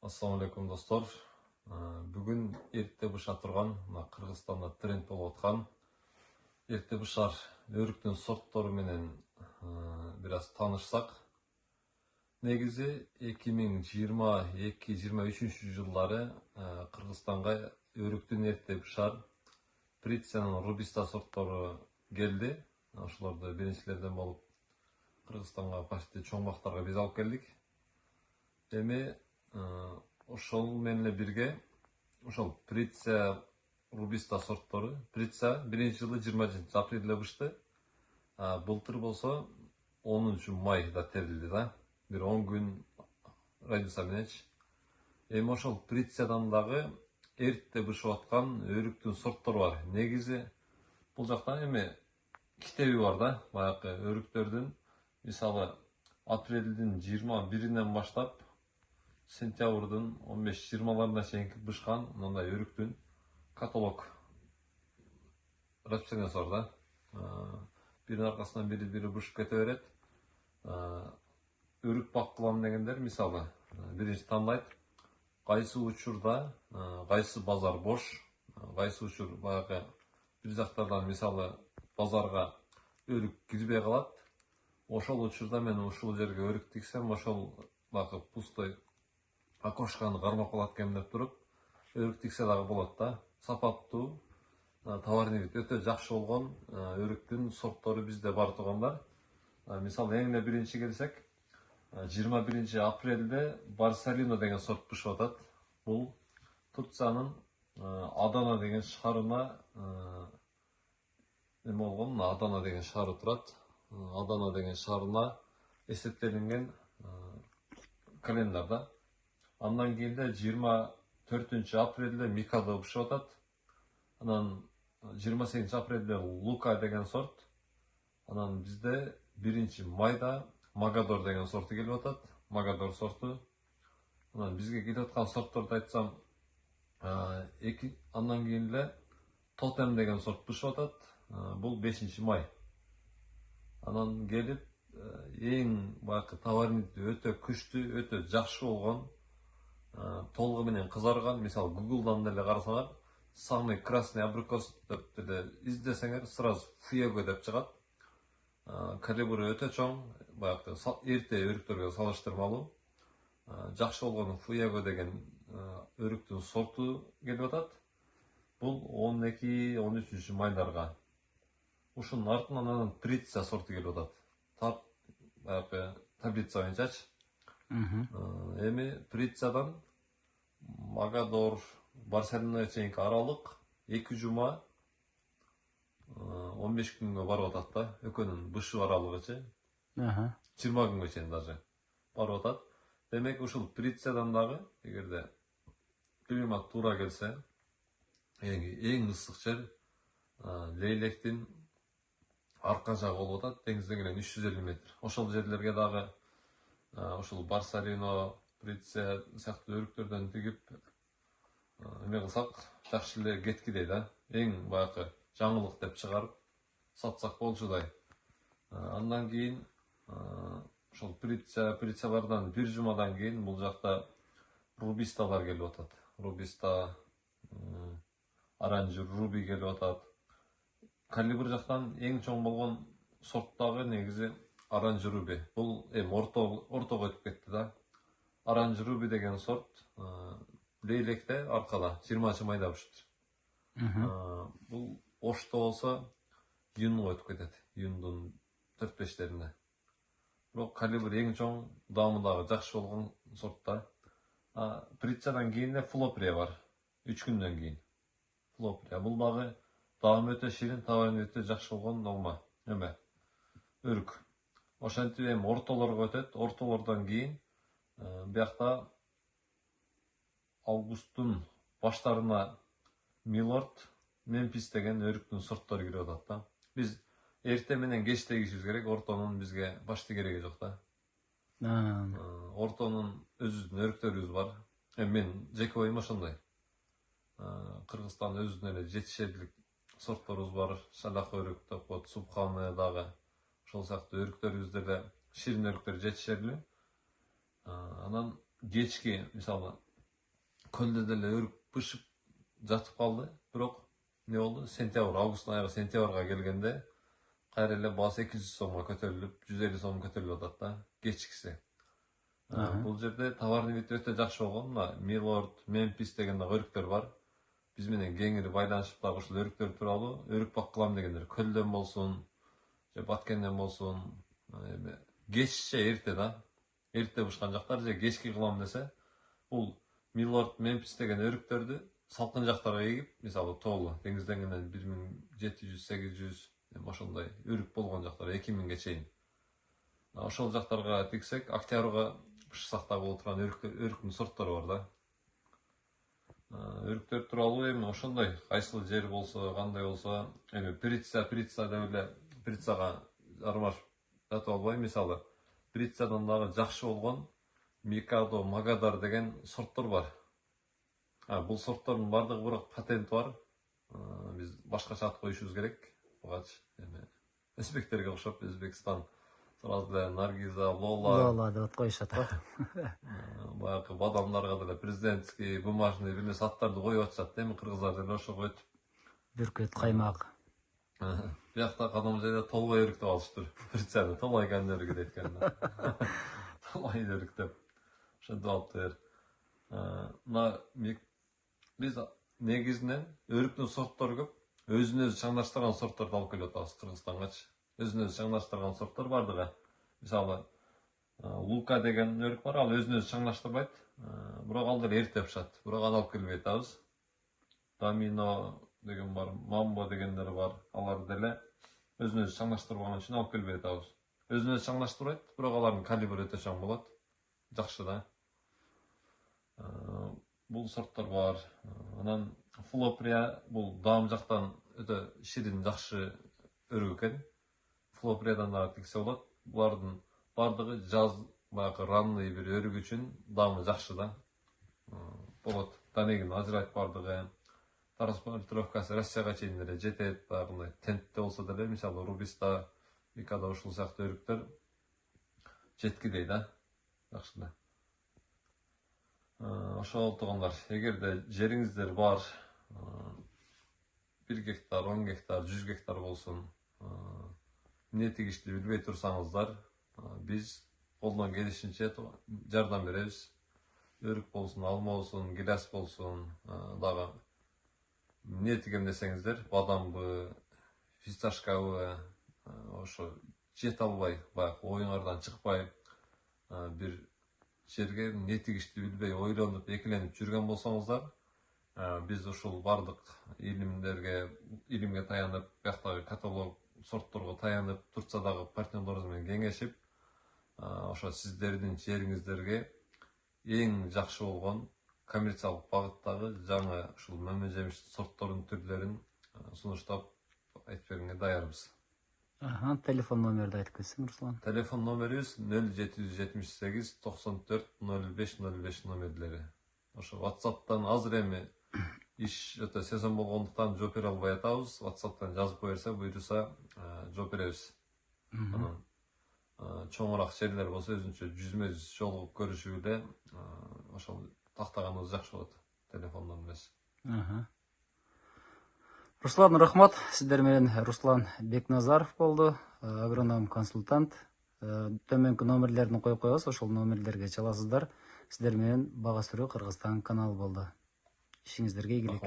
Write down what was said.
Assalamu alaikum достор. Бүгін ерте быша тұрған, Қырғызстанда тренд болып отқан ерте бышар өріктің сорттары менен біраз танышсақ. Негізі 2022-23 жылдары Қырғызстанға өріктің ерте бышар Прицияның Рубиста сорттары келді. Ошолорду биринчилерден болуп Кыргызстанга почти чоң бактарга биз алып келдик. Эми ошол менен бирге ошол Приция Рубиста сорттары. Приция биринчи жылы 20 апрелде бышты. Былтыр болсо 10 майда терилди да. Бир 10 күн радиуса мененчи. Эми ошол Прициядан дагы эрте бышып аткан өрүктүн сорттору бар. Негизи бул жакта эми китеби бар да. Баягы өрүктөрдүн мисалы апрелдин 21-нен баштап сентябрдын 15-20-ларына чейинки бышкан мындай өрүктүн каталог расписаниясы бар да. Биринин аркасынан бири бышып кете берет. Өрүк бак кылам дегендер мисалы биринчи тандайт. Кайсы учурда, кайсы базар бош, кайсы учур баягы бир жактардан мисалы базарга өрүк кирбей калат. Ошол учурда мен ушул жерге өрүк тиксем, ошол баягы пустой окошканы кармап калат экен деп туруп, өрүк тиксе дагы болот да. Сапаттуу, товарный вид өтө жакшы болгон өрүктүн сорттору бизде бар тургандар. Мисалы эң эле биринчи келсек, 21 апрелде Барсалино деген сорт бышып атат. Бул Турциянын Адана деген шаарына эме болгон, Адана деген шаары турат. Адана деген шаарына эсептелинген календарда. Андан кийин 24 апрелде Микадо бышып атат. Анан 28 апрелде Лука деген сорт. Анан бизде 1 майда Магадор деген сорту келип атат. Магадор сорту. Анан бизге келип аткан сортторду айтсам, андан кийин эле Тотем деген сорт бышып атат. Бул 5 май. Анан келип эң баягы товарный өтө күчтүү, өтө жакшы болгон, толугу менен кызарган, мисалы Google'дан деле карасаңар, самый красный абрикос деп деле издесеңер, сразу Fuego деп чыгат. Калибры өтө чоң, баягы эрте өрүктөргө салыштырмалуу. Жакшы болгон Fuego деген өрүктүн сорту келип атат. Бул 12-13 майларга. Ушунун артынан анан Приция сорту келип атат. Баягы таблица боюнчачы. Эми Прициядан Магадор, Барселонага чейинки аралык 2 жума 15 күнгө барып атат да. Экөөнүн бышып аралыгычы. 20 күнгө чейин даже барып атат. Демек ушул Прициядан дагы эгерде климат туура келсе, эң ысык жер Лейлектин арка жагы болуп атат, деңиз деңгээлинен 350 метр. Ошол жерлерге дагы ошол Барсалино, Приция сыяктуу өрүктөрдөн тигип эме кылсак, жакшы эле кеткидей да. Эң баягы жаңылык деп чыгарып сатсак болчудай. Андан кийин ошол Прициялардан 1 жумадан кийин бул жакта Рубисталар келип атат. Рубиста, Оранжи Руби келип атат. Калибр жактан эң чоң болгон сорт дагы негизи Оранжи Руби. Бул ортого өтүп кетти да. Оранжи Руби деген сорт Лейлекте аркада 20 майда бышты. Бул Ошто болсо июнга өтүп кетет. Июндун 4-5-лерине. Бирок калибр эң чоң, даамы дагы жакшы болгон сорт да. Прициядан кийин Флоприя бар. 3 күндөн кийин. Флоприя. Бул дагы даамы өтө ширин, товарный өтө жакшы болгон норма. Эме өрүк. Ошентип эми ортолорго өтөт. Ортолордон кийин биякта августтун баштарына Милорд, Мемфис деген өрүктүн сорттору кирип атат да. Биз эрте менен кеч тегишибиз керек, ортонун бизге башты кереги жок да. Ортонун өзүбүздүн өрүктөрүбүз бар. Мен жеке оюм ошондой. Кыргызстандын өзүнүн эле жетишерлик сортторубуз бар. Шалак өрүк деп коет, Субханы дагы. Ошол сыяктуу өрүктөрүбүз деле, ширин өрүктөр жетишерлүү. Анан кечки, мисалы көлдө деле өрүк бышып жатып калды. Бирок не болду? Сентябрь, августтун аягы сентябрга келгенде кайра эле баасы 200 сомго көтөрүлүп, 150 сом көтөрүлүп атат да, кечкиси. Бул жерде товарный вид өтө жакшы болгон. Мына Милорд, Мемфис деген өрүктөр бар. Биз менен кеңири байланышып дагы ушул өрүктөр тууралуу өрүк бак кылам дегендер, көлдөн болсун, же Баткенден болсун, кечче эрте да, эрте бышкан жактар же кечки кылам десе, бул Милорд, Мемфис деген өрүктөрдү салкын жактарга эгип, мисалы тоолу деңиз деңгээлинен 1700-800 ошондой өрүк болгон жактар 2000ге чейин. Ошол жактарга тиксек, октябрга бышсак да боло турган өрүктүн сорттору бар да. Өрүктөр тууралуу эми ошондой, кайсыл жер болсо, кандай болсо, эми Прица деп эле Прицага аралашып жатып албайм. Мисалы, Прицадан дагы жакшы болгон Микадо, Магадар деген сорттор бар. Бул сорттордун бардыгы бирок патент бар. Биз башкача ат коюшубуз керек. Бугач эми өзбектерге окшоп, Өзбекстан сразу эле Наргиза, Лола деп ат коюшат го. Баягы бадамдарга деле президентский, бумажный бир нерсе аттарды коюп атышат. Эми кыргыздар деле ошого өтүп. Бүркөт, каймак. Биякта кадам жайда толбой өрүк деп алыштыр. Прицаны толбой өрүк дейт экен. Толбой өрүк деп. Ошентип алыптыр. Мына биз негизинен өрүктүн сорттору көп. Өзүн өзү чаңдаштырган сортторду алып келип атабыз Кыргызстангачы. Өзүн өзү чаңдаштырган сорттор бардыгы. Мисалы, Лука деген өрүк бар, ал өзүн өзү чаңдаштырбайт. Бирок ал деле эрте бышат. Бирок аны алып келбей атабыз. Домино деген бар, Мамбо дегендер бар. Алар деле өзүн өзү чаңдаштырбаган үчүн алып келбей атабыз. Өзүн өзү чаңдаштырбайт, бирок алардын калибри өтө чоң болот. Жакшы да. Бул сорттор бар. Анан Флоприя, бул дам жактан өтө ширин, жакшы өрүк экен. Флоприядан дагы тиксе болот. Булардын бардыгы жаз баягы ранный бир өрүк үчүн дамы жакшы да. Болот. Дамегин ажырайт бардыгы. Транспортировкасы Россияга чейин деле жетет. Баягындай тентте болсо деле, мисалы Рубиста, Микадо ушул сыяктуу өрүктөр жеткидей да. Жакшы да. Ошол тугандар, эгерде жериңиздер бар, 1 гектар, 10 гектар, 100 гектар болсун, эмне тигишти билбей турсаңыздар, биз колдон келишинче жардам беребиз. Өрүк болсун, алма болсун, гиляс болсун, дагы эмне тигем десеңиздер, бадамбы, фисташкабы, ошо жете албай, баягы оюңардан чыкпай, бир жерге эмне тигишти билбей, ойлонуп, экиленип жүргөн болсоңуздар, биз ушул бардык илимге таянып, бияктагы каталог сортторго таянып, Турциядагы партнерлорубуз менен кеңешип, ошо сиздердин жериңиздерге эң жакшы болгон коммерциялык багыттагы жаңы ушул мөмө жемиш сорттордун түрлөрүн сунуштап айтып бергенге даярбыз. Телефон номерди айтып кетсең, Руслан. Телефон номерибиз 0778 94 05 05 номерлери. Ошо WhatsApp'тан азыр эми иш өтө сезон болгондуктан жооп бере албай атабыз. WhatsApp'тан жазып коерсе, буйруса жооп беребиз. Анан чоңураак жерлер болсо өзүнчө жүзмө-жүз жолугуп көрүшүп эле ошол тактаганыбыз жакшы болот. Телефондон эмес. Руслан, рахмат. Сиздер менен Руслан Бекназаров болду, агроном консультант. Төмөнкү номерлерин коюп коебуз, ошол номерлерге чаласыздар. Сиздер менен Бага Сүрүү Кыргызстан каналы болду. Ишиңиздерге ийгилик.